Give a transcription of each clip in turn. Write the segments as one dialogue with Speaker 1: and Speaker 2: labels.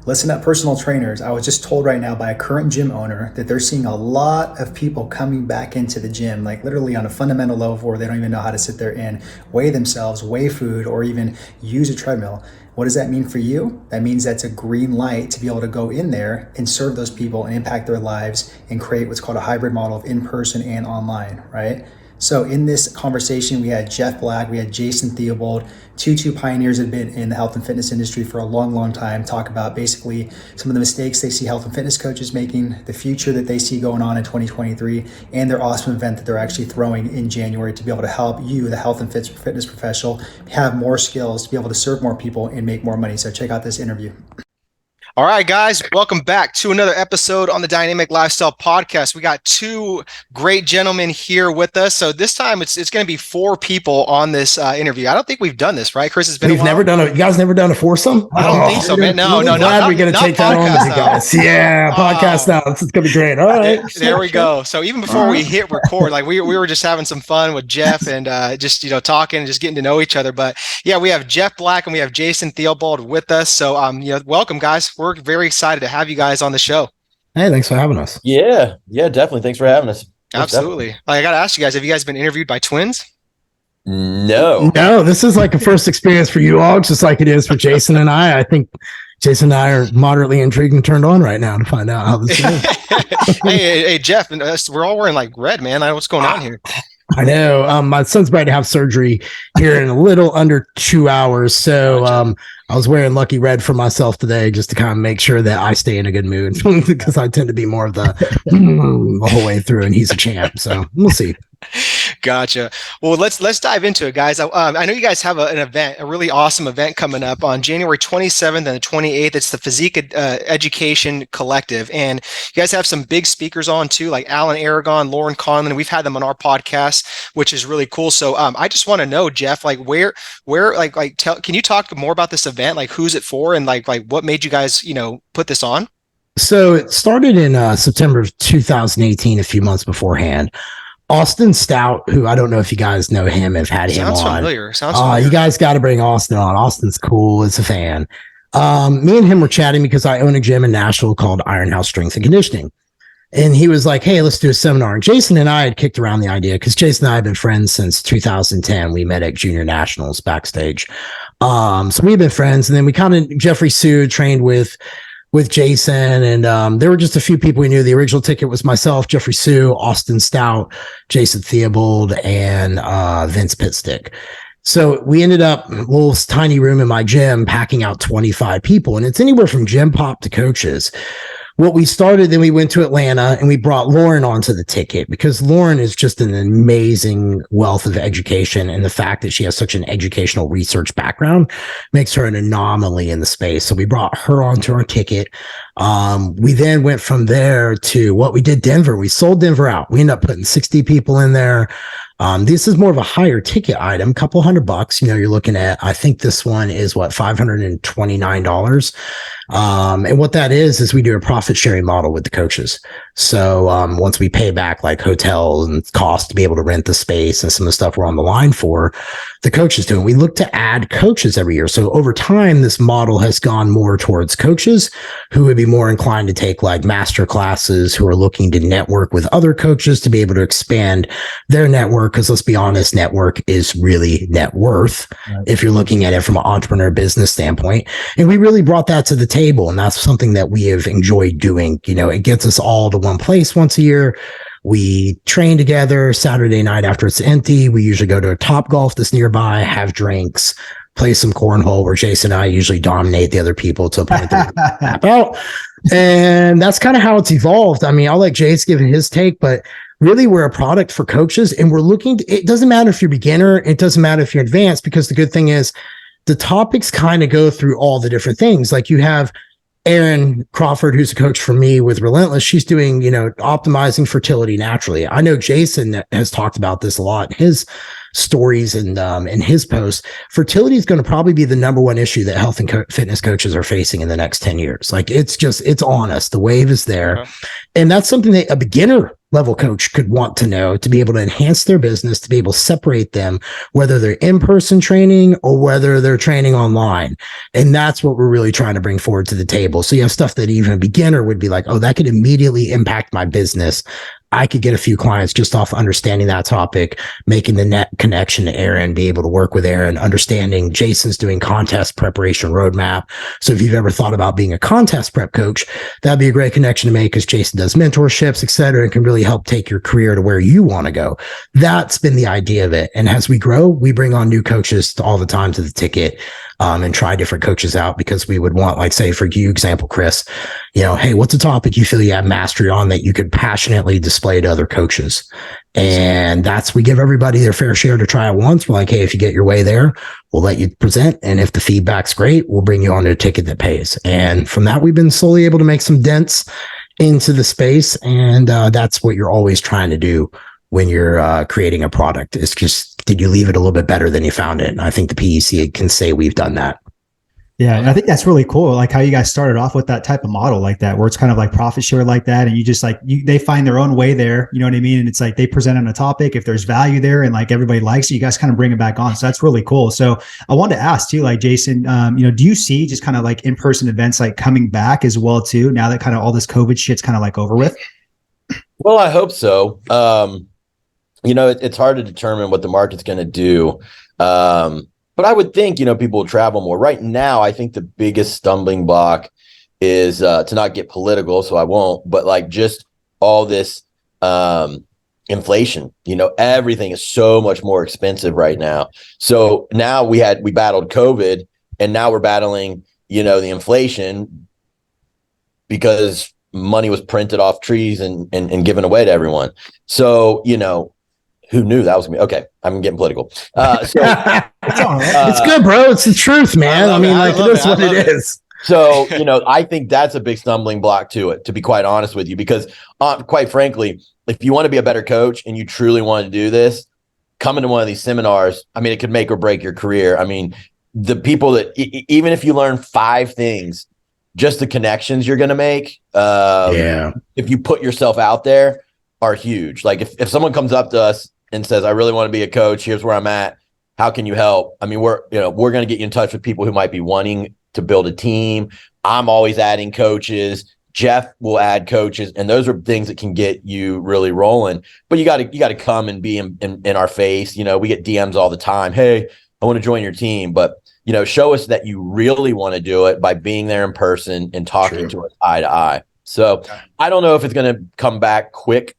Speaker 1: Listen up, personal trainers. I was just told right now by a current gym owner that they're seeing a lot of people coming back into the gym, like literally on a fundamental level where they don't even know how to sit there and weigh themselves, weigh food, or even use a treadmill. What does that mean for you? That means that's a green light to be able to go in there and serve those people and impact their lives and create what's called a hybrid model of in-person and online, right? So in this conversation, we had Jeff Black, we had Jason Theobald, two pioneers that have been in the health and fitness industry for a long time, talk about basically some of the mistakes they see health and fitness coaches making, the future that they see going on in 2023, and their awesome event that they're actually throwing in January to be able to help you, the health and fitness professional, have more skills to be able to serve more people and make more money. So check out this interview.
Speaker 2: All right, guys, welcome back to another episode on the Dynamic Lifestyle Podcast. We got two great gentlemen here with us. So this time it's going to be four people on this interview. I don't think we've done this, right, Chris? It's been
Speaker 3: We've never done it. You guys never done a foursome?
Speaker 2: I don't think so, man. No,
Speaker 3: glad we're going to take that on with you guys. Yeah, podcast now. It's going to be great. All right.
Speaker 2: There we go. So even before we hit record, like we were just having some fun with Jeff and just, talking and just getting to know each other. But yeah, we have Jeff Black and we have Jason Theobald with us. So, welcome, guys. We're very excited to have you guys on the show.
Speaker 3: Hey, thanks for having us.
Speaker 4: Yeah, definitely. Thanks for having us.
Speaker 2: Absolutely. I got to ask you guys, have you guys been interviewed by twins?
Speaker 4: No,
Speaker 3: this is like a first experience for you all, just like it is for Jason and I. I think Jason and I are moderately intrigued and turned on right now to find out how this is.
Speaker 2: hey, Jeff, and we're all wearing like red, man. What's going on here?
Speaker 3: I know. My son's about to have surgery here in a little under 2 hours. So I was wearing lucky red for myself today just to kind of make sure that I stay in a good mood because I tend to be more of the whole way through, and he's a champ. So we'll see.
Speaker 2: Gotcha. Well, let's dive into it, guys. I know you guys have an event, a really awesome event coming up on January 27th and the 28th. It's the Physique Education Collective, and you guys have some big speakers on too, like Alan Aragon, Lauren Conlon. We've had them on our podcast, which is really cool. So, I just want to know, Jeff, like where, can you talk more about this event? Like, who's it for, and like what made you guys, put this on?
Speaker 3: So it started in September of 2018, a few months beforehand. Austin Stout, who I don't know if you guys know him, have had him on.
Speaker 2: Sounds familiar.
Speaker 3: You guys got to bring Austin on. Austin's cool. It's a fan. Me and him were chatting because I own a gym in Nashville called Iron House Strength and Conditioning. And he was like, hey, let's do a seminar. And Jason and I had kicked around the idea because Jason and I have been friends since 2010. We met at Junior Nationals backstage. So we've been friends. And then Jeffrey Sue trained with Jason, and there were just a few people we knew. The original ticket was myself, Jeffrey Sue, Austin Stout, Jason Theobald, and Vince Pitstick. So we ended up in a little tiny room in my gym packing out 25 people, and it's anywhere from gym pop to coaches. What we started, then we went to Atlanta and we brought Lauren onto the ticket because Lauren is just an amazing wealth of education. And the fact that she has such an educational research background makes her an anomaly in the space. So we brought her onto our ticket. We then went from there to what we did Denver. We sold Denver out. We ended up putting 60 people in there. This is more of a higher ticket item, a couple $100. You're looking at, I think this one is $529. And what that is we do a profit sharing model with the coaches. So, once we pay back like hotels and costs to be able to rent the space and some of the stuff we're on the line for, the coaches do. And we look to add coaches every year. So over time, this model has gone more towards coaches who would be more inclined to take like master classes, who are looking to network with other coaches to be able to expand their network. Because let's be honest, network is really net worth if you're looking at it from an entrepreneur business standpoint. And we really brought that to the table. And that's something that we have enjoyed doing. It gets us all to one place once a year. We train together Saturday night after it's empty. We usually go to a Top Golf that's nearby, have drinks, play some cornhole where Jason and I usually dominate the other people to a point that we tap out. And that's kind of how it's evolved. I mean, I'll let Jace give his take, but really we're a product for coaches, and we're looking to, it doesn't matter if you're beginner, it doesn't matter if you're advanced, because the good thing is the topics kind of go through all the different things. Like you have Erin Crawford, who's a coach for me with Relentless. She's doing, optimizing fertility naturally. I know Jason has talked about this a lot in his stories and in his posts, fertility is going to probably be the number one issue that health and fitness coaches are facing in the next 10 years. Like it's on us. The wave is there.
Speaker 2: Okay.
Speaker 3: And that's something that a beginner level coach could want to know to be able to enhance their business, to be able to separate them, whether they're in-person training or whether they're training online. And that's what we're really trying to bring forward to the table. So you have stuff that even a beginner would be like, oh, that could immediately impact my business. I could get a few clients just off understanding that topic, making the net connection to Aaron, be able to work with Aaron, understanding Jason's doing contest preparation roadmap. So if you've ever thought about being a contest prep coach, that'd be a great connection to make because Jason does mentorships, et cetera, and can really help take your career to where you want to go. That's been the idea of it. And as we grow, we bring on new coaches all the time to the ticket. And try different coaches out because we would want, like, say, for you, example, Chris, hey, what's a topic you feel you have mastery on that you could passionately display to other coaches? And we give everybody their fair share to try it once. We're like, hey, if you get your way there, we'll let you present. And if the feedback's great, we'll bring you on to a ticket that pays. And from that, we've been slowly able to make some dents into the space. And that's what you're always trying to do when you're creating a product. It's just, did you leave it a little bit better than you found it? And I think the PEC can say we've done that.
Speaker 1: Yeah. And I think that's really cool. Like how you guys started off with that type of model like that, where it's kind of like profit share like that. And you just like, they find their own way there. You know what I mean? And it's like, they present on a topic. If there's value there and like everybody likes it, you guys kind of bring it back on. So that's really cool. So I wanted to ask too, like Jason, do you see just kind of like in-person events like coming back as well too, now that kind of all this COVID shit's kind of like over with?
Speaker 4: Well, I hope so. It's hard to determine what the market's going to do. But I would think, people will travel more. Right now, I think the biggest stumbling block is to not get political, so I won't, but like just all this inflation. Everything is so much more expensive right now. So now we battled COVID, and now we're battling, the inflation because money was printed off trees and given away to everyone. So, who knew that was gonna be okay? I'm getting political. It's
Speaker 3: good, bro. It's the truth, man. I mean, like, it is what it is.
Speaker 4: So, I think that's a big stumbling block to it, to be quite honest with you, because quite frankly, if you want to be a better coach and you truly want to do this, coming to one of these seminars, I mean, it could make or break your career. I mean, the people that even if you learn 5 things, just the connections you're going to make, if you put yourself out there, are huge. Like if someone comes up to us and says, I really want to be a coach, here's where I'm at, how can you help? I mean, we're going to get you in touch with people who might be wanting to build a team. I'm always adding coaches. Jeff will add coaches, and those are things that can get you really rolling. But you got to come and be in our face. We get DMs all the time. Hey, I want to join your team, but show us that you really want to do it by being there in person and talking to us eye to eye. So I don't know if it's going to come back quick,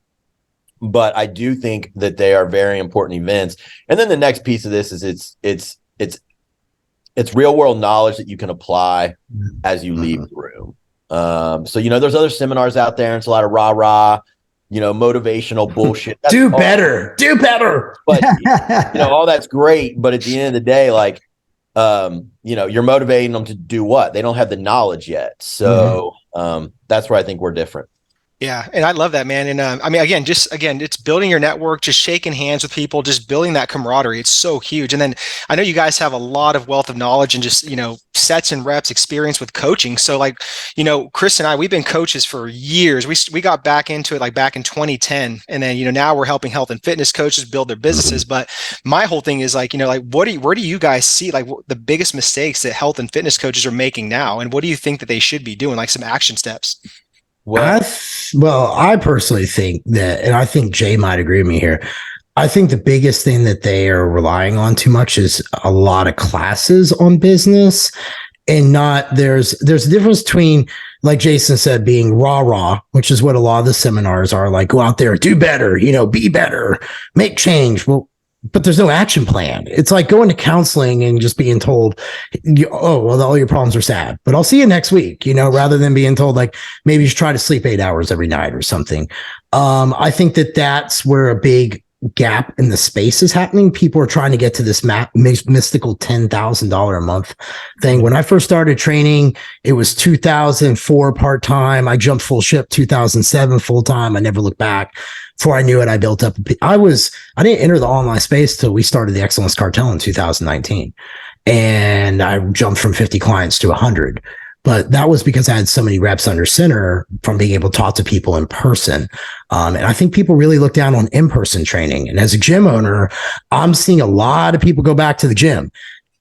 Speaker 4: but I do think that they are very important events. And then the next piece of this is it's real world knowledge that you can apply as you leave the room. So there's other seminars out there, and it's a lot of rah-rah, motivational bullshit.
Speaker 3: Do better.
Speaker 4: But all that's great, but at the end of the day, like you're motivating them to do what? They don't have the knowledge yet. So that's where I think we're different.
Speaker 2: Yeah. And I love that, man. And I mean, again, it's building your network, just shaking hands with people, just building that camaraderie. It's so huge. And then I know you guys have a lot of wealth of knowledge and just, sets and reps experience with coaching. So like, Chris and I, we've been coaches for years. We got back into it like back in 2010. And then, now we're helping health and fitness coaches build their businesses. But my whole thing is like, where do you guys see like the biggest mistakes that health and fitness coaches are making now? And what do you think that they should be doing? Like some action steps?
Speaker 3: I personally think that, and I think Jay might agree with me here, I think the biggest thing that they are relying on too much is a lot of classes on business, and there's a difference between, like Jason said, being rah-rah, which is what a lot of the seminars are, like, go out there, do better, be better, make change. Well, but there's no action plan. It's like going to counseling and just being told, all your problems are sad, but I'll see you next week, rather than being told like, maybe you should try to sleep 8 hours every night or something. I think that's where a big gap in the space is happening. People are trying to get to this mystical $10,000 a month thing. When I first started training, it was 2004 part-time. I jumped full ship 2007 full-time. I never looked back. Before I knew it, I built up. I didn't enter the online space till we started the Excellence Cartel in 2019. And I jumped from 50 clients to 100. But that was because I had so many reps under center from being able to talk to people in person. And I think people really look down on in-person training. And as a gym owner, I'm seeing a lot of people go back to the gym.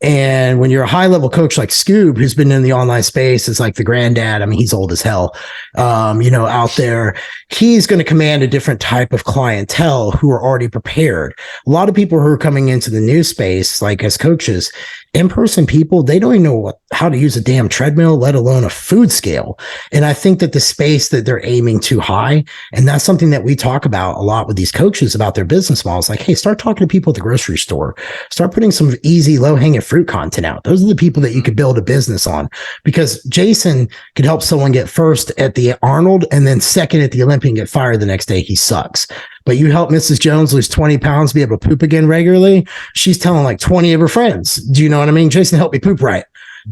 Speaker 3: And when you're a high level coach like Scoob, who's been in the online space, is like the granddad. I mean, he's old as hell, out there, he's going to command a different type of clientele who are already prepared. A lot of people who are coming into the new space, like as coaches, in-person people, they don't even know how to use a damn treadmill, let alone a food scale. And I think that the space that they're aiming too high, and that's something that we talk about a lot with these coaches about their business models. Like, hey, start talking to people at the grocery store, start putting some easy low-hanging fruit content out. Those are the people that you could build a business on, because Jason could help someone get first at the Arnold and then second at the Olympian, get fired the next day. He sucks. But you help Mrs. Jones lose 20 pounds, be able to poop again regularly. She's telling like 20 of her friends. Do you know what I mean? Jason, help me poop right.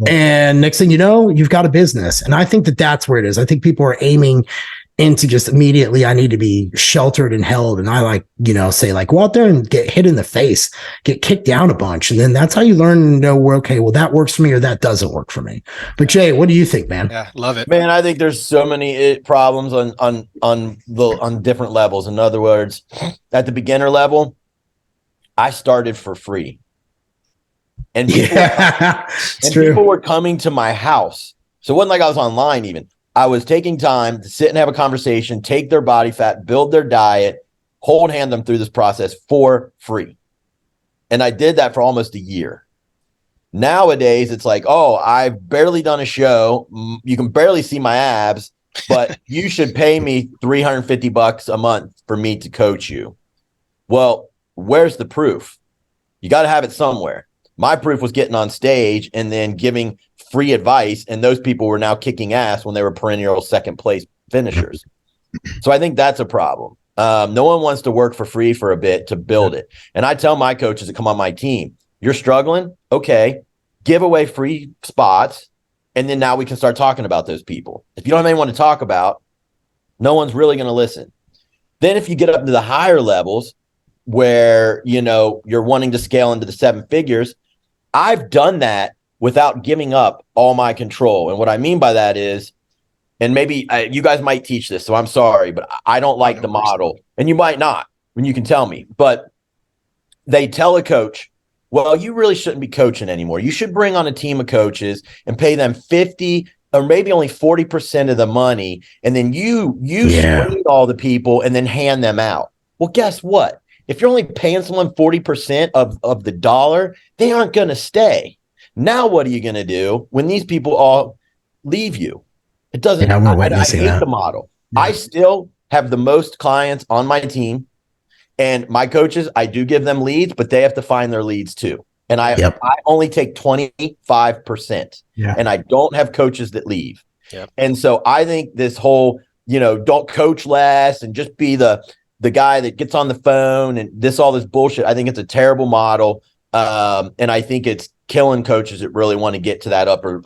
Speaker 3: And next thing you know, you've got a business. And I think that that's where it is. I think people are aiming into just immediately, I need to be sheltered and held. And I say like, go out there and get hit in the face, get kicked down a bunch. And then that's how you learn to know, okay, well, that works for me or that doesn't work for me. But Jay, what do you think, man?
Speaker 2: Yeah, love it.
Speaker 4: Man, I think there's so many problems on different levels. In other words, at the beginner level, I started for free. And people were coming to my house. So it wasn't like I was online even. I was taking time to sit and have a conversation, take their body fat, build their diet, hand them through this process for free. And I did that for almost a year. Nowadays, it's like, oh, I've barely done a show. You can barely see my abs, but you should pay me $350 a month for me to coach you. Well, where's the proof? You got to have it somewhere. My proof was getting on stage and then giving free advice, and those people were now kicking ass when they were perennial second place finishers. So I think that's a problem. No one wants to work for free for a bit to build it. And I tell my coaches that come on my team, you're struggling? Okay, give away free spots, and then now we can start talking about those people. If you don't have anyone to talk about, no one's really going to listen. Then if you get up to the higher levels where, you're wanting to scale into the seven figures, I've done that without giving up all my control. And what I mean by that is, and maybe you guys might teach this, so I'm sorry, but I don't like the model. And you might not, when you can tell me. But they tell a coach, well, you really shouldn't be coaching anymore. You should bring on a team of coaches and pay them 50 or maybe only 40% of the money. And then you screen all the people and then hand them out. Well, guess what? If you're only paying someone 40% of the dollar, they aren't going to stay. Now, what are you going to do when these people all leave you? It doesn't.
Speaker 3: Yeah,
Speaker 4: I hate the model. Yeah. I still have the most clients on my team, and my coaches, I do give them leads, but they have to find their leads too. And I only take 25%, and I don't have coaches that leave. Yep. And so I think this whole, don't coach less and just be the guy that gets on the phone and all this bullshit. I think it's a terrible model. And I think it's killing coaches that really want to get to that upper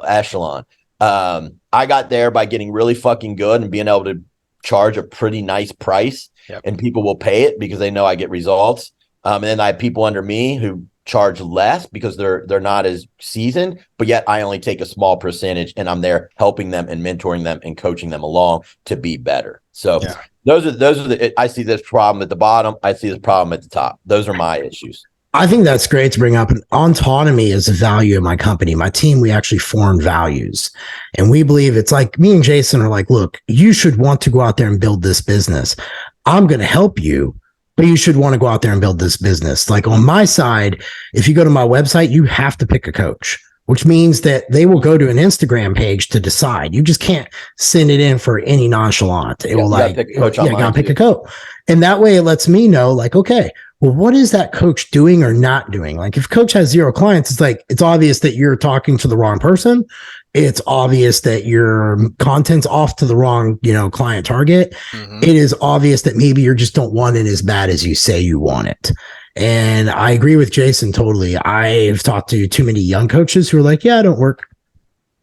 Speaker 4: echelon. I got there by getting really fucking good and being able to charge a pretty nice price, and people will pay it because they know I get results. And then I have people under me who charge less because they're not as seasoned, but yet I only take a small percentage, and I'm there helping them and mentoring them and coaching them along to be better. So those are the, I see this problem at the bottom. I see this problem at the top. Those are my issues.
Speaker 3: I think that's great to bring up. And autonomy is a value in my company. My team, we actually form values, and we believe it's like me and Jason are like, look, you should want to go out there and build this business. I'm going to help you, but you should want to go out there and build this business. Like on my side, if you go to my website, you have to pick a coach, which means that they will go to an Instagram page to decide. You just can't send it in for any nonchalant. It will like, gotta pick a coach. And that way it lets me know like, okay, well, what is that coach doing or not doing? Like if coach has 0 clients, it's like, it's obvious that you're talking to the wrong person. It's obvious that your content's off to the wrong, client target. Mm-hmm. It is obvious that maybe you just don't want it as bad as you say you want it. And I agree with Jason totally. I've talked to too many young coaches who are like, yeah, I don't work.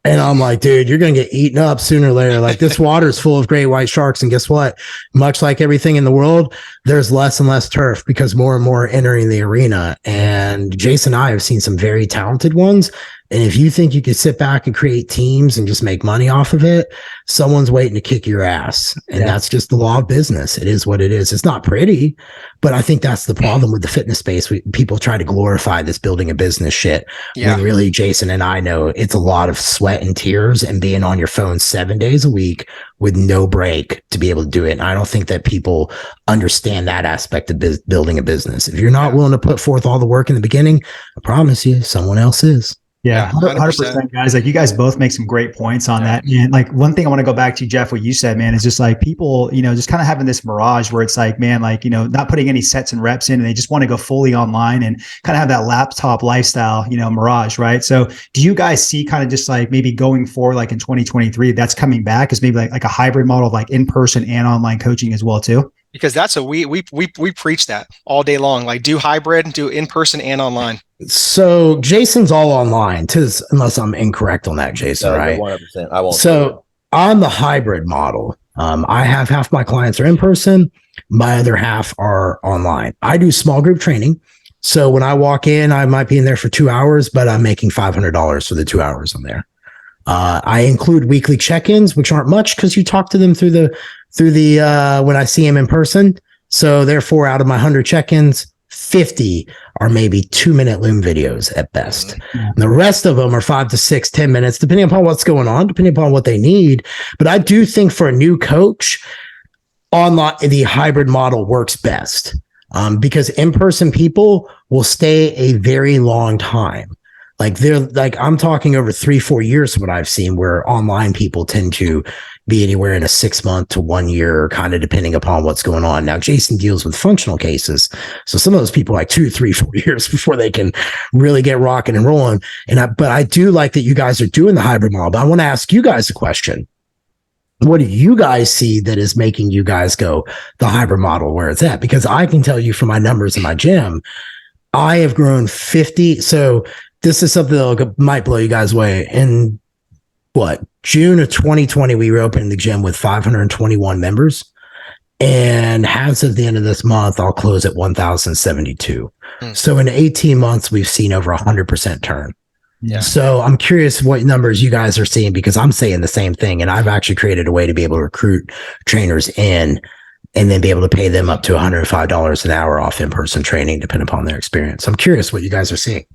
Speaker 3: And I'm like, dude, you're going to get eaten up sooner or later. Like, this water is full of great white sharks. And guess what? Much like everything in the world, there's less and less turf because more and more are entering the arena. And Jason and I have seen some very talented ones. And if you think you could sit back and create teams and just make money off of it, someone's waiting to kick your ass. And that's just the law of business. It is what it is. It's not pretty, but I think that's the problem with the fitness space. People try to glorify this building a business shit. When really, Jason and I know it's a lot of sweat and tears and being on your phone 7 days a week with no break to be able to do it. And I don't think that people understand that aspect of building a business. If you're not willing to put forth all the work in the beginning, I promise you, someone else is.
Speaker 1: Yeah, 100%, guys. Like, you guys both make some great points on that. And like, one thing I want to go back to, Jeff, what you said, man, is just like people, just kind of having this mirage where it's like, man, like, not putting any sets and reps in, and they just want to go fully online and kind of have that laptop lifestyle, mirage, right? So do you guys see kind of just like maybe going forward, like in 2023, that's coming back as maybe like a hybrid model of like in-person and online coaching as well too?
Speaker 2: Because that's we preach that all day long. Like, do hybrid, do in-person and online.
Speaker 3: So Jason's all online, unless I'm incorrect on that, Jason, right?
Speaker 4: 100%. I won't.
Speaker 3: So on the hybrid model, I have half my clients are in person, my other half are online. I do small group training. So when I walk in, I might be in there for 2 hours, but I'm making $500 for the 2 hours I'm there. I include weekly check-ins, which aren't much because you talk to them through the when I see them in person. So therefore, out of my 100 check-ins, 50 are maybe 2-minute Loom videos at best. The rest of them are 5 to 6, 10 minutes, depending upon what's going on, depending upon what they need. But I do think for a new coach, online, the hybrid model works best because in-person people will stay a very long time. Like, I'm talking over 3-4 years, what I've seen, where online people tend to be anywhere in a 6 month to 1 year, kind of depending upon what's going on. Now, Jason deals with functional cases. So some of those people like 2, 3, 4 years before they can really get rocking and rolling. But I do like that you guys are doing the hybrid model. But I want to ask you guys a question. What do you guys see that is making you guys go the hybrid model where it's at? Because I can tell you from my numbers in my gym, I have grown 50. So this is something that might blow you guys away. In June of 2020, we reopened the gym with 521 members. And as of the end of this month, I'll close at 1,072. So in 18 months, we've seen over 100% turn. Yeah. So I'm curious what numbers you guys are seeing, because I'm saying the same thing. And I've actually created a way to be able to recruit trainers in and then be able to pay them up to $105 an hour off in-person training, depending upon their experience. I'm curious what you guys are seeing.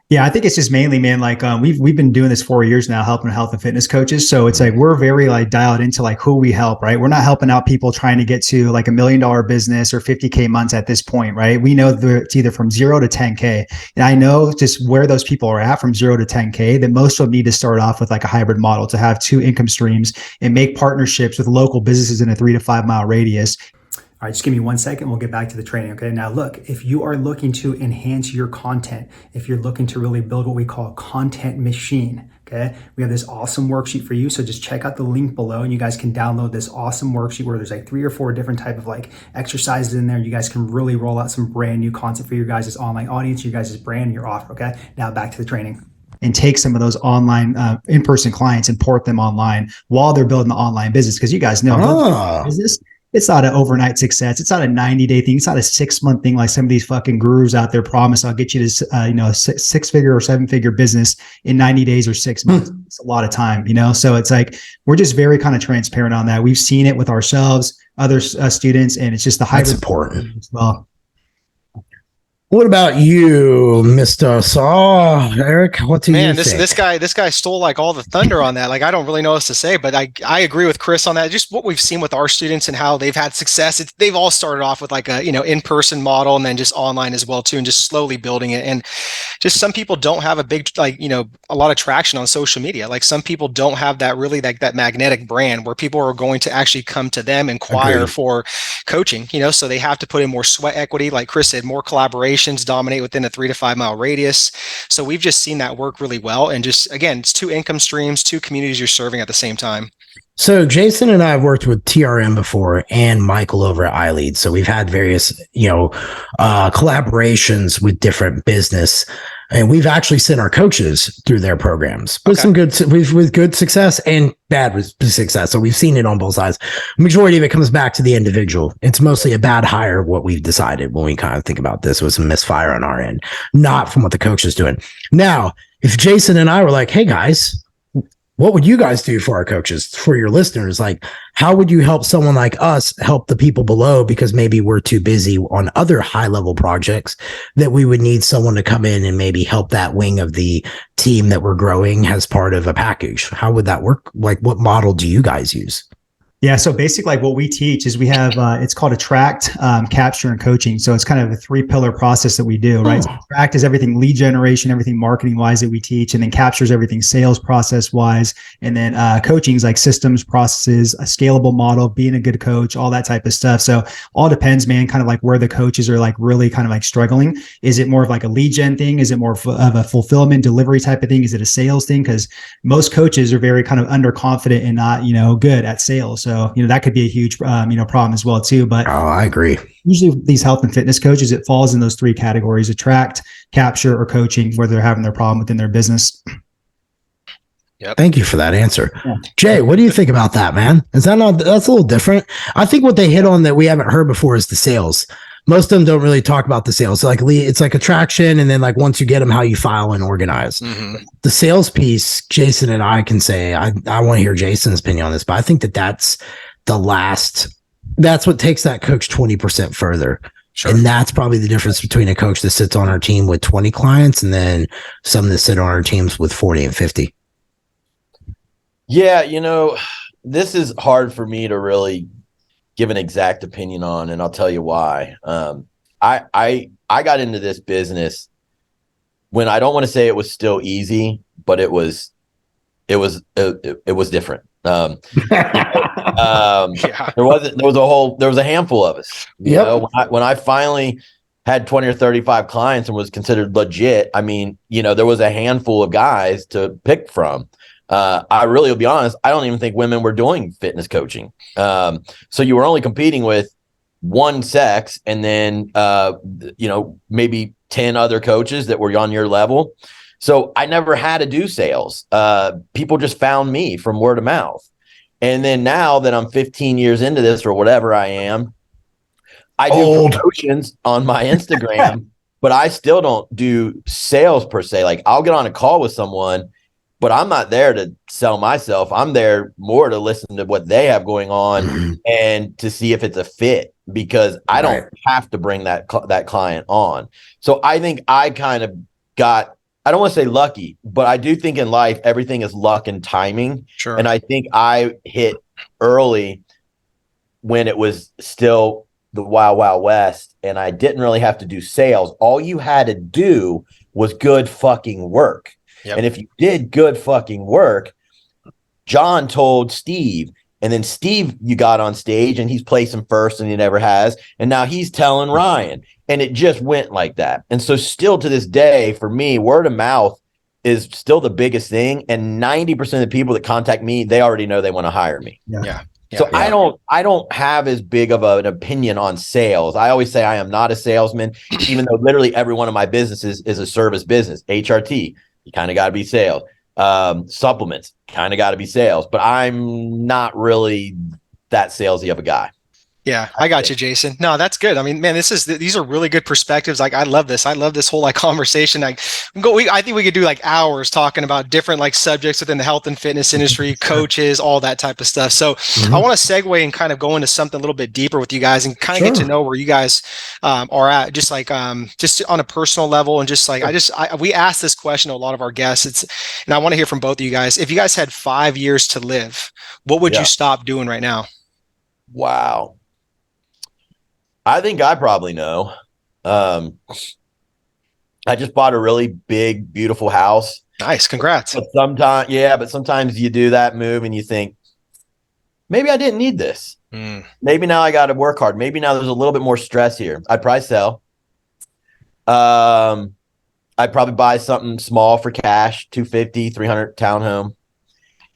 Speaker 1: Yeah, I think it's just mainly, man, like we've been doing this 4 years now, helping health and fitness coaches. So it's like we're very like dialed into like who we help, right? We're not helping out people trying to get to like $1 million business or 50K months at this point, right? We know that it's either from 0 to 10K. And I know just where those people are at from 0 to 10K, that most of them need to start off with like a hybrid model to have 2 income streams and make partnerships with local businesses in a 3 to 5 mile radius. All right, just give me 1 second. We'll get back to the training. Okay. Now look, if you are looking to enhance your content, if you're looking to really build what we call a content machine, okay, we have this awesome worksheet for you. So just check out the link below and you guys can download this awesome worksheet where there's like 3 or 4 different type of like exercises in there. You guys can really roll out some brand new content for your guys' online audience, your guys' brand, your offer. Okay. Now back to the training. And take some of those online in-person clients and port them online while they're building the online business. Because you guys know business, it's not an overnight success. It's not a 90-day thing. It's not a 6-month thing like some of these fucking gurus out there promise. I'll get you to, 6-figure or 7-figure business in 90 days or 6 months. It's a lot of time, So it's like, we're just very kind of transparent on that. We've seen it with ourselves, other students, and it's just the hybrid.
Speaker 3: That's important
Speaker 1: as well.
Speaker 3: What about you, Mr. Saw? Eric, what do you think?
Speaker 2: This guy stole like all the thunder on that. Like, I don't really know what to say, but I agree with Chris on that. Just what we've seen with our students and how they've had success. They've all started off with like a, in-person model and then just online as well too, and just slowly building it. And just some people don't have a big, a lot of traction on social media. Like some people don't have that really like that magnetic brand where people are going to actually come to them, inquire for coaching, so they have to put in more sweat equity. Like Chris said, more collaboration. Dominate within a 3 to 5 mile radius. So we've just seen that work really well. And just, again, it's 2 income streams, 2 communities you're serving at the same time.
Speaker 3: So Jason and I have worked with TRM before and Michael over at iLead. So we've had various, collaborations with different business. And we've actually sent our coaches through their programs with
Speaker 2: Okay.
Speaker 3: with good success and bad success. So we've seen it on both sides. Majority of it comes back to the individual. It's mostly a bad hire. What we've decided when we kind of think about this was a misfire on our end, not from what the coach is doing. Now, if Jason and I were like, hey guys, what would you guys do for our coaches, for your listeners? Like, how would you help someone like us help the people below? Because maybe we're too busy on other high level projects that we would need someone to come in and maybe help that wing of the team that we're growing as part of a package. How would that work? Like, what model do you guys use?
Speaker 1: Yeah. So basically, like what we teach is we have, it's called attract, capture, and coaching. So it's kind of a 3-pillar process that we do, right? So attract is everything lead generation, everything marketing wise that we teach, and then captures everything sales process wise. And then coaching is like systems, processes, a scalable model, being a good coach, all that type of stuff. So all depends, man, kind of like where the coaches are like really kind of like struggling. Is it more of like a lead gen thing? Is it more of a fulfillment delivery type of thing? Is it a sales thing? Because most coaches are very kind of underconfident and not, good at sales. So, that could be a huge, problem as well too. But
Speaker 3: I agree.
Speaker 1: Usually these health and fitness coaches, it falls in those 3 categories: attract, capture, or coaching, where they're having their problem within their business.
Speaker 3: Yep. Thank you for that answer.
Speaker 1: Yeah.
Speaker 3: Jay, what do you think about that, man? That's a little different. I think what they hit on that we haven't heard before is the sales. Most of them don't really talk about the sales. So like it's like attraction. And then like once you get them, how you file and organize. Mm-hmm. The sales piece, Jason and I can say, I want to hear Jason's opinion on this, but I think that's what takes that coach 20% further. Sure. And that's probably the difference between a coach that sits on our team with 20 clients and then some that sit on our teams with 40 and 50.
Speaker 4: Yeah. This is hard for me to really give an exact opinion on, and I'll tell you why. I got into this business when I don't want to say it was still easy, but it was different. There was a handful of us. When I finally had 20 or 35 clients and was considered legit, I mean, there was a handful of guys to pick from. I really will be honest, I don't even think women were doing fitness coaching. So you were only competing with one sex and then, maybe 10 other coaches that were on your level. So I never had to do sales. People just found me from word of mouth. And then now that I'm 15 years into this or whatever I am, I do promotions on my Instagram, but I still don't do sales per se. Like I'll get on a call with someone, but I'm not there to sell myself. I'm there more to listen to what they have going on and to see if it's a fit, because I don't have to bring that client on. So I think I kind of got, I don't want to say lucky, but I do think in life, everything is luck and timing. Sure. And I think I hit early when it was still the wild, wild west. And I didn't really have to do sales. All you had to do was good fucking work. Yep. And if you did good fucking work, John told Steve, and then Steve, you got on stage and he's placing first and he never has. And now he's telling Ryan, and it just went like that. And so still to this day, for me, word of mouth is still the biggest thing. And 90% of the people that contact me, they already know they want to hire me.
Speaker 2: Yeah.
Speaker 4: So I don't have as big of an opinion on sales. I always say I am not a salesman, even though literally every one of my businesses is a service business. HRT, you kind of got to be sales. Supplements, kind of got to be sales, but I'm not really that salesy of a guy.
Speaker 2: Yeah, I got you, Jason. No, that's good. I mean, man, these are really good perspectives. Like, I love this. I love this whole conversation. I think we could do hours talking about different subjects within the health and fitness industry, coaches, all that type of stuff. So I want to segue and kind of go into something a little bit deeper with you guys and kind of get to know where you guys are at, just on a personal level. And we asked this question to a lot of our guests. And I want to hear from both of you guys. If you guys had 5 years to live, what would you stop doing right now?
Speaker 4: Wow. I think I probably know. I just bought a really big, beautiful house.
Speaker 2: Nice. Congrats.
Speaker 4: But sometimes you do that move and you think, maybe I didn't need this. Maybe now I got to work hard. Maybe now there's a little bit more stress here. I'd probably sell. I'd probably buy something small for cash, 250, 300 townhome.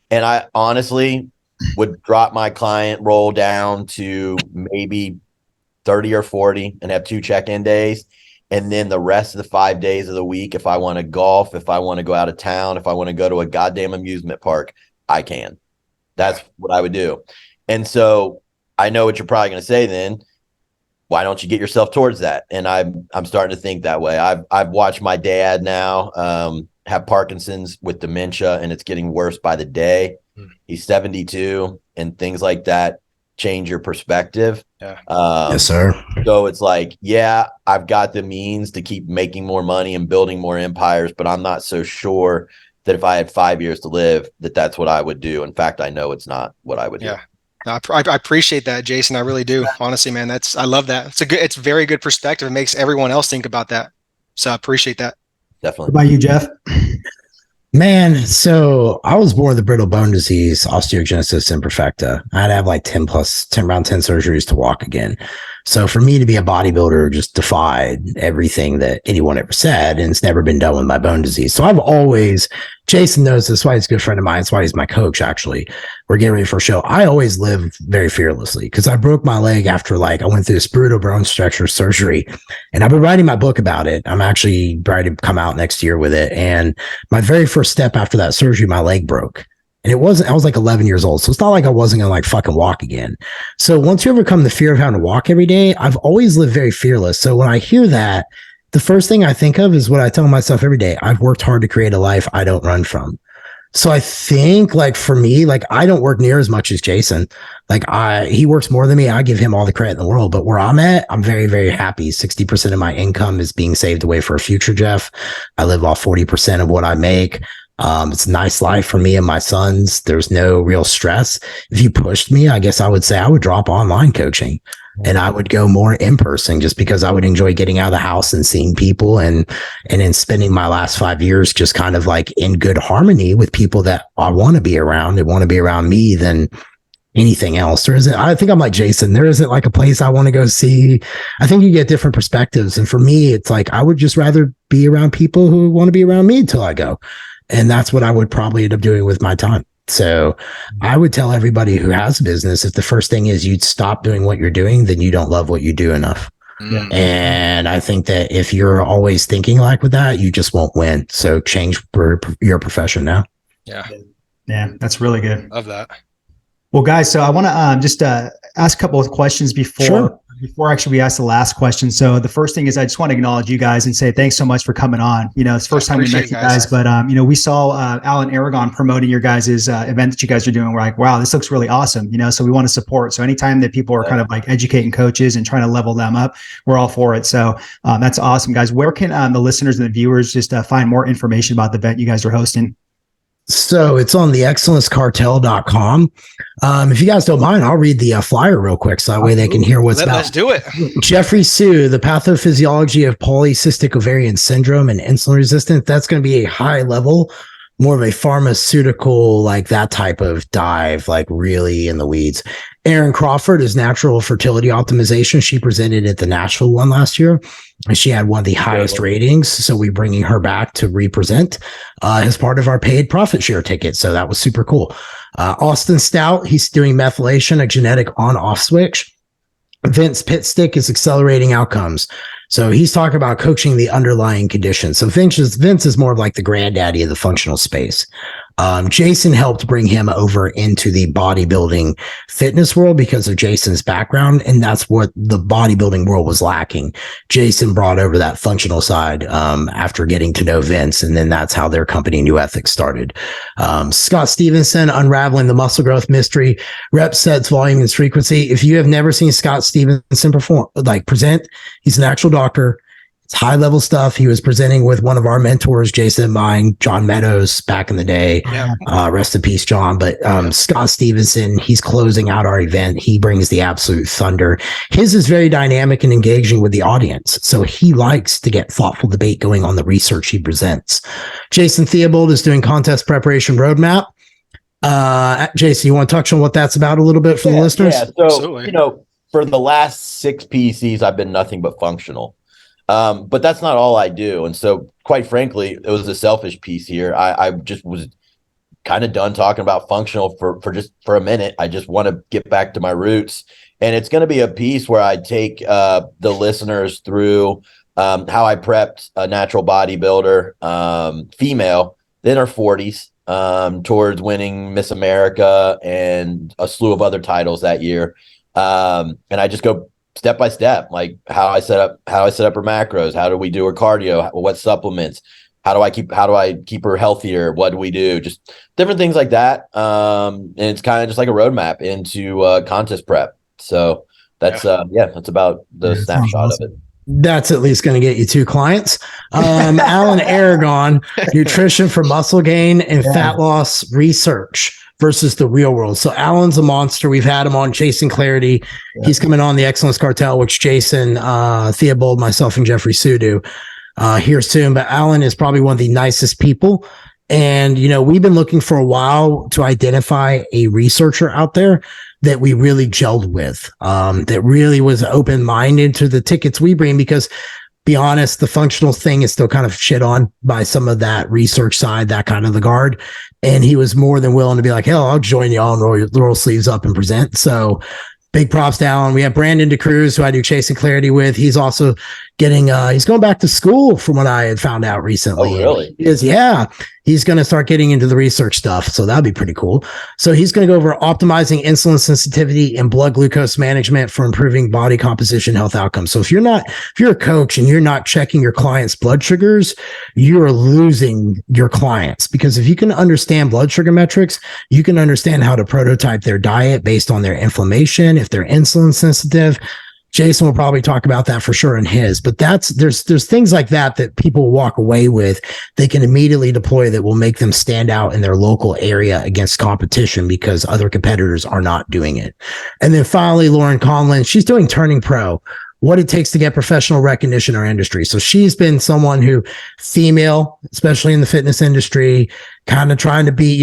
Speaker 4: And I honestly would drop my client roll down to maybe 30 or 40 and have 2 check-in days. And then the rest of the 5 days of the week, if I want to golf, if I want to go out of town, if I want to go to a goddamn amusement park, I can. That's what I would do. And so I know what you're probably going to say then. Why don't you get yourself towards that? And I'm starting to think that way. I've watched my dad now have Parkinson's with dementia, and it's getting worse by the day. He's 72, and things like that change your perspective.
Speaker 2: Yeah.
Speaker 3: Yes, sir.
Speaker 4: So it's like, yeah, I've got the means to keep making more money and building more empires, but I'm not so sure that if I had 5 years to live, that's what I would do. In fact, I know it's not what I would do.
Speaker 2: I appreciate that, Jason. I really do. Honestly, man, I love that. It's very good perspective. It makes everyone else think about that. So I appreciate that.
Speaker 4: Definitely.
Speaker 1: What about you, Jeff?
Speaker 3: Man, so I was born with a brittle bone disease, osteogenesis imperfecta. I had to have like 10 surgeries to walk again. So for me to be a bodybuilder just defied everything that anyone ever said, and it's never been done with my bone disease. So I've always, Jason knows this, why he's a good friend of mine. That's why he's my coach, actually. We're getting ready for a show. I always live very fearlessly because I broke my leg after I went through this brutal bone structure surgery, and I've been writing my book about it. I'm actually ready to come out next year with it. And my very first step after that surgery, my leg broke. And I was like 11 years old. So it's not like I wasn't going to fucking walk again. So once you overcome the fear of having to walk every day, I've always lived very fearless. So when I hear that, the first thing I think of is what I tell myself every day. I've worked hard to create a life I don't run from. So I think for me, I don't work near as much as Jason. He works more than me. I give him all the credit in the world, but where I'm at, I'm very, very happy. 60% of my income is being saved away for a future, Jeff. I live off 40% of what I make. It's a nice life for me and my sons. There's no real stress. If you pushed me, I guess I would say I would drop online coaching and I would go more in person just because I would enjoy getting out of the house and seeing people and then spending my last 5 years just kind of in good harmony with people that I want to be around and want to be around me than anything else. There isn't, I think I'm like Jason, there isn't a place I want to go see. I think you get different perspectives. And for me, it's I would just rather be around people who want to be around me until I go. And that's what I would probably end up doing with my time. So I would tell everybody who has a business, if the first thing is you'd stop doing what you're doing, then you don't love what you do enough. Yeah. And I think that if you're always thinking with that, you just won't win. So change your profession now.
Speaker 2: Yeah.
Speaker 1: Yeah, that's really good.
Speaker 2: Love that.
Speaker 1: Well, guys, so I want to just ask a couple of questions before actually we ask the last question. So the first thing is I just want to acknowledge you guys and say thanks so much for coming on. It's the first time we met you guys, but we saw Alan Aragon promoting your guys' event that you guys are doing. We're like, wow, this looks really awesome. So we want to support. So anytime that people are kind of educating coaches and trying to level them up, we're all for it. So that's awesome, guys. Where can the listeners and the viewers just find more information about the event you guys are hosting?
Speaker 3: So it's on the excellencecartel.com. If you guys don't mind, I'll read the flyer real quick so that way they can hear what's about.
Speaker 2: Let's do it.
Speaker 3: Jeffrey Sue, the pathophysiology of polycystic ovarian syndrome and insulin resistance. That's going to be a high level, more of a pharmaceutical, that type of dive, really in the weeds. Erin Crawford is natural fertility optimization. She presented at the Nashville one last year, and she had one of the highest ratings. So we're bringing her back to represent as part of our paid profit share ticket. So that was super cool. Austin Stout, he's doing methylation, a genetic on-off switch. Vince Pitstick is accelerating outcomes. So he's talking about coaching the underlying conditions. So Vince is more of the granddaddy of the functional space. Jason helped bring him over into the bodybuilding fitness world because of Jason's background. And that's what the bodybuilding world was lacking. Jason brought over that functional side after getting to know Vince. And then that's how their company, New Ethics, started. Scott Stevenson, unraveling the muscle growth mystery, rep sets, volume, and frequency. If you have never seen Scott Stevenson present, he's an actual doctor. It's high level stuff. He was presenting with one of our mentors, Jason and mine, John Meadows, back in the day. Yeah. Rest in peace, John. But Scott Stevenson, he's closing out our event. He brings the absolute thunder. His is very dynamic and engaging with the audience. So he likes to get thoughtful debate going on the research he presents. Jason Theobald is doing contest preparation roadmap. Jason, you want to touch on what that's about a little bit for the listeners?
Speaker 4: Yeah. So, absolutely. For the last 6 PCs, I've been nothing but functional. But that's not all I do. And so, quite frankly, it was a selfish piece here. I just was kind of done talking about functional for a minute. I just want to get back to my roots. And it's going to be a piece where I take the listeners through how I prepped a natural bodybuilder, female, in her 40s, towards winning Miss America and a slew of other titles that year. And I just go step by step, like how I set up her macros, how do we do her cardio, what supplements, how do I keep her healthier, what do we do, just different things like that. And it's kind of just like a roadmap into contest prep. So that's that's about the snapshot of it.
Speaker 3: That's at least going to get you 2 clients. Alan Aragon, nutrition for muscle gain and fat loss research versus the real world. So Alan's a monster. We've had him on Chasing Clarity. Yeah. He's coming on the Excellence Cartel, which Jason, Theobald, myself, and Jeffrey Sue do here soon. But Alan is probably one of the nicest people. And, we've been looking for a while to identify a researcher out there that we really gelled with, that really was open-minded to the tickets we bring, because be honest, the functional thing is still kind of shit on by some of that research side, that kind of the guard. And he was more than willing to be like, hell, I'll join y'all and roll sleeves up and present. So big props to Alan. We have Brandon DeCruz, who I do Chasing Clarity with. He's also he's going back to school from what I had found out recently.
Speaker 4: Oh, really?
Speaker 3: He's going to start getting into the research stuff. So that'd be pretty cool. So he's going to go over optimizing insulin sensitivity and blood glucose management for improving body composition health outcomes. So if you're a coach and you're not checking your clients' blood sugars, you're losing your clients, because if you can understand blood sugar metrics, you can understand how to prototype their diet based on their inflammation, if they're insulin sensitive. Jason will probably talk about that for sure in his, but there's things like that people walk away with, they can immediately deploy, that will make them stand out in their local area against competition because other competitors are not doing it. And then finally, Lauren Conlon, she's doing Turning Pro, what it takes to get professional recognition in our industry. So she's been someone who, female, especially in the fitness industry, kind of trying to be,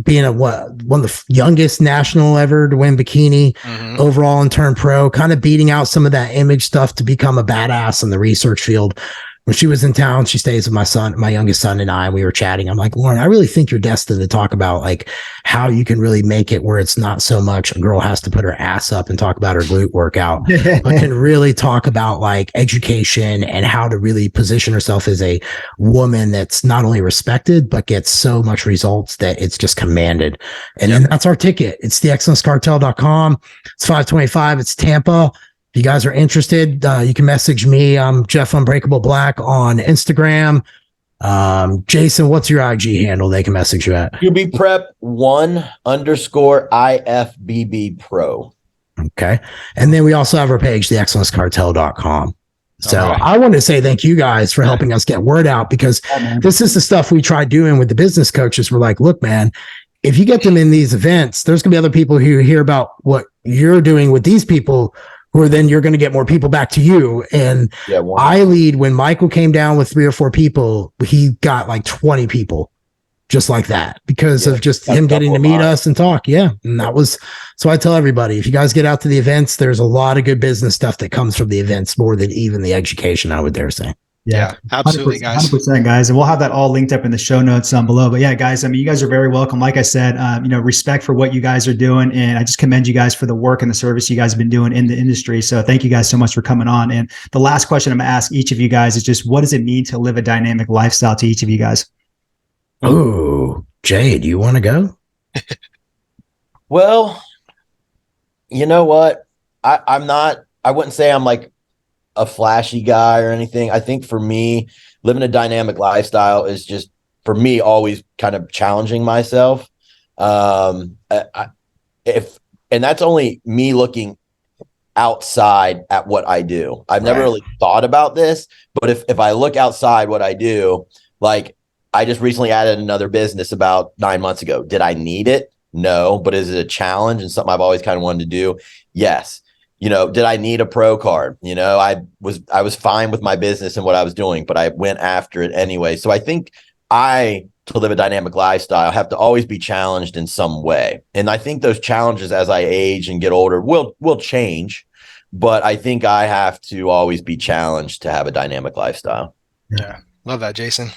Speaker 3: being one of the youngest national ever to win bikini overall and turn pro, kind of beating out some of that image stuff to become a badass in the research field. When she was in town, she stays with my youngest son, and we were chatting. I'm like, Lauren, I really think you're destined to talk about like how you can really make it where it's not so much a girl has to put her ass up and talk about her glute workout, but can really talk about like education and how to really position herself as a woman that's not only respected, but gets so much results that it's just commanded. And then that's our ticket. It's the excellencecartel.com. It's 525. It's Tampa. If you guys are interested, you can message me. I'm Jeff Unbreakable Black on Instagram. Jason, what's your IG handle they can message you at?
Speaker 4: QB Prep 1_IFBB Pro.
Speaker 3: Okay. And then we also have our page, theexcellencecartel.com. So I want to say thank you guys for helping us get word out, because this is the stuff we try doing with the business coaches. We're like, look, man, if you get them in these events, there's going to be other people who hear about what you're doing with these people, who then you're going to get more people back to you. And I lead, when Michael came down with 3 or 4 people, he got like 20 people just like that, because of just him getting to meet us and talk. Yeah. And that was, so I tell everybody, if you guys get out to the events, there's a lot of good business stuff that comes from the events more than even the education, I would dare say.
Speaker 2: Yeah, absolutely,
Speaker 1: 100%,
Speaker 2: guys.
Speaker 1: 100%, guys. And we'll have that all linked up in the show notes below. But yeah, guys, I mean, you guys are very welcome. Like I said, respect for what you guys are doing. And I just commend you guys for the work and the service you guys have been doing in the industry. So thank you guys so much for coming on. And the last question I'm going to ask each of you guys is just, what does it mean to live a dynamic lifestyle to each of you guys?
Speaker 3: Oh, Jay, do you want to go?
Speaker 4: Well, you know what? I wouldn't say I'm like a flashy guy or anything. I think for me, living a dynamic lifestyle is just, for me, always kind of challenging myself. And that's only me looking outside at what I do. I've never really thought about this, but if I look outside what I do, like I just recently added another business about 9 months ago. Did I need it? No. But is it a challenge and something I've always kind of wanted to do? Yes. Did I need a pro card? I was fine with my business and what I was doing, but I went after it anyway. So I think to live a dynamic lifestyle, have to always be challenged in some way. And I think those challenges as I age and get older will change, but I think I have to always be challenged to have a dynamic lifestyle.
Speaker 2: Yeah. Love that, Jason.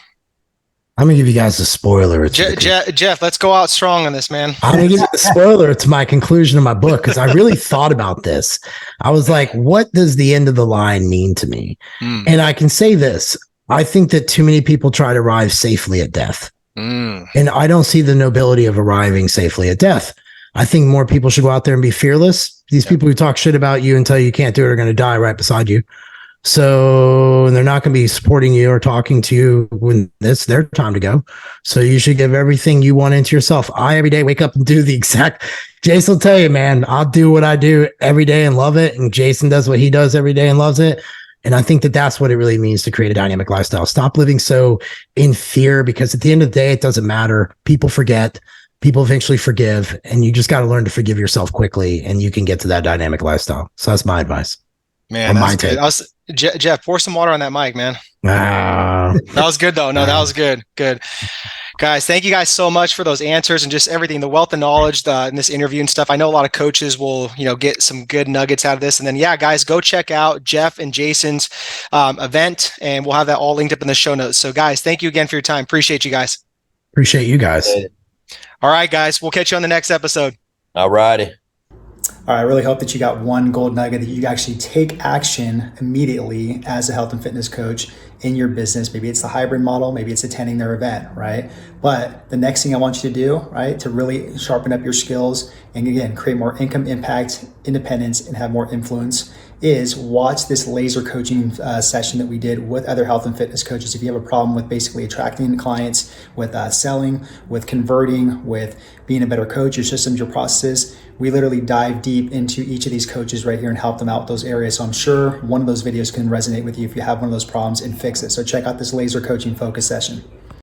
Speaker 3: I'm gonna give you guys a spoiler.
Speaker 2: Jeff, let's go out strong on this, man.
Speaker 3: I'm gonna give you the spoiler to my conclusion of my book because I really thought about this. I was like, what does the end of the line mean to me? And I can say this. I think that too many people try to arrive safely at death. And I don't see the nobility of arriving safely at death. I think more people should go out there and be fearless. These people who talk shit about you and tell you can't do it are going to die right beside you. So they're not going to be supporting you or talking to you when it's their time to go. So you should give everything you want into yourself. I every day wake up and do the exact. Jason will tell you, man, I'll do what I do every day and love it. And Jason does what he does every day and loves it. And I think that that's what it really means to create a dynamic lifestyle. Stop living so in fear, because at the end of the day, it doesn't matter. People forget. People eventually forgive. And you just got to learn to forgive yourself quickly, and you can get to that dynamic lifestyle. So that's my advice.
Speaker 2: Man, that's good. Jeff, pour some water on that mic, man. That was good, though. No, that was good. Good. Guys, thank you guys so much for those answers and just everything, the wealth of knowledge in this interview and stuff. I know a lot of coaches will, get some good nuggets out of this. And then, yeah, guys, go check out Jeff and Jason's event, and we'll have that all linked up in the show notes. So, guys, thank you again for your time. Appreciate you guys.
Speaker 3: Appreciate you guys.
Speaker 2: All right, guys, we'll catch you on the next episode.
Speaker 4: All righty.
Speaker 1: All right, I really hope that you got one gold nugget that you actually take action immediately as a health and fitness coach in your business. Maybe it's the hybrid model, maybe it's attending their event, right? But the next thing I want you to do, right, to really sharpen up your skills and again, create more income, impact, independence, and have more influence is watch this laser coaching session that we did with other health and fitness coaches. If you have a problem with basically attracting clients, with selling, with converting, with being a better coach, your systems, your processes, we literally dive deep into each of these coaches right here and help them out with those areas. So I'm sure one of those videos can resonate with you if you have one of those problems and fix it. So check out this laser coaching focus session.